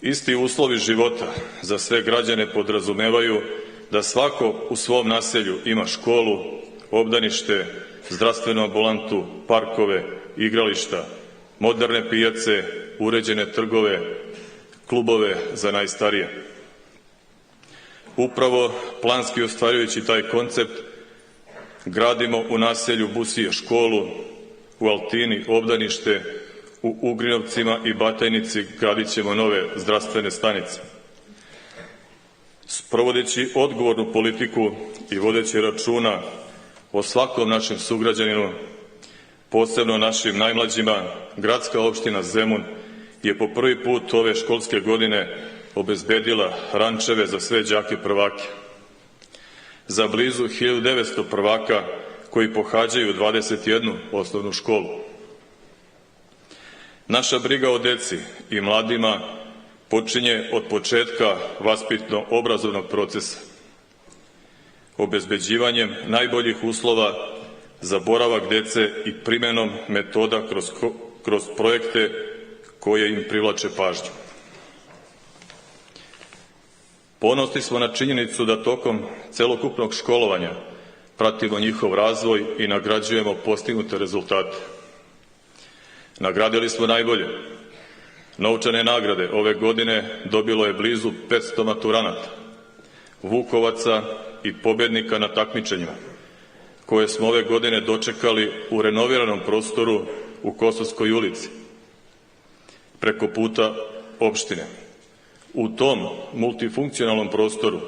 Isti uslovi života za sve građane podrazumevaju da svako u svom naselju ima školu, obdanište, zdravstvenu ambulantu, parkove, igrališta, moderne pijace, uređene trgove, klubove za najstarije. Upravo planski ostvarujući taj koncept gradimo u naselju Busije školu, u Altini obdanište, u Ugrinovcima i Batajnici gradit ćemo nove zdravstvene stanice. Sprovodeći odgovornu politiku i vodeći računa o svakom našem sugrađaninu, posebno našim najmlađima, gradska opština Zemun je po prvi put ove školske godine obezbedila rančeve za sve đake prvake. Za blizu 1900 prvaka koji pohađaju 21 osnovnu školu. Naša briga o deci i mladima počinje od početka vaspitno-obrazovnog procesa, obezbeđivanjem najboljih uslova za boravak dece i primenom metoda kroz projekte koje im privlače pažnju. Ponosni smo na činjenicu da tokom celokupnog školovanja pratimo njihov razvoj i nagrađujemo postignute rezultate. Nagradili smo najbolje. Novčane nagrade ove godine dobilo je blizu 500 maturanata, vukovaca i pobednika na takmičenjima, koje smo ove godine dočekali u renoviranom prostoru u Kosovskoj ulici, preko puta opštine. U tom multifunkcionalnom prostoru,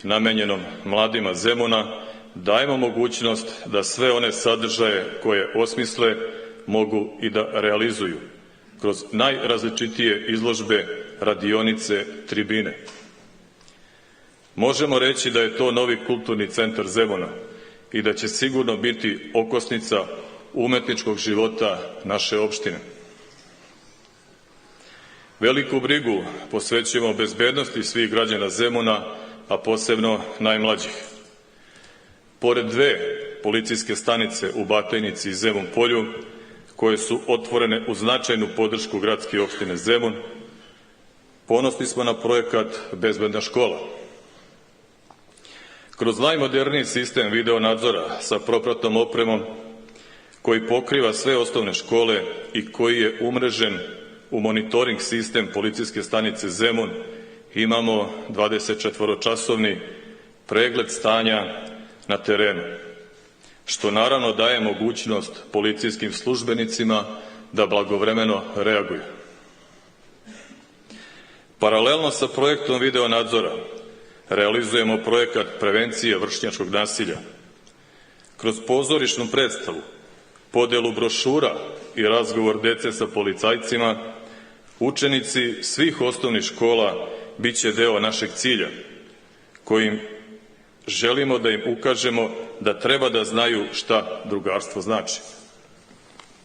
namenjenom mladima Zemuna, dajemo mogućnost da sve one sadržaje koje osmisle mogu i da realizuju kroz najrazličitije izložbe, radionice, tribine. Možemo reći da je to novi kulturni centar Zemuna i da će sigurno biti okosnica umetničkog života naše opštine. Veliku brigu posvećujemo bezbednosti svih građana Zemuna, a posebno najmlađih. Pored dve policijske stanice u Batajnici i Zemun polju, koje su otvorene uz značajnu podršku gradske opštine Zemun, ponosni smo na projekat Bezbedna škola. Kroz najmoderniji sistem video nadzora sa propratnom opremom koji pokriva sve osnovne škole i koji je umrežen u monitoring sistem policijske stanice Zemun, imamo 24-časovni pregled stanja na terenu, što naravno daje mogućnost policijskim službenicima da blagovremeno reaguju. Paralelno sa projektom video nadzora realizujemo projekat prevencije vršnjačkog nasilja. Kroz pozorišnu predstavu, podelu brošura i razgovor dece sa policajcima, učenici svih osnovnih škola biće deo našeg cilja, kojim želimo da im ukažemo da treba da znaju šta drugarstvo znači.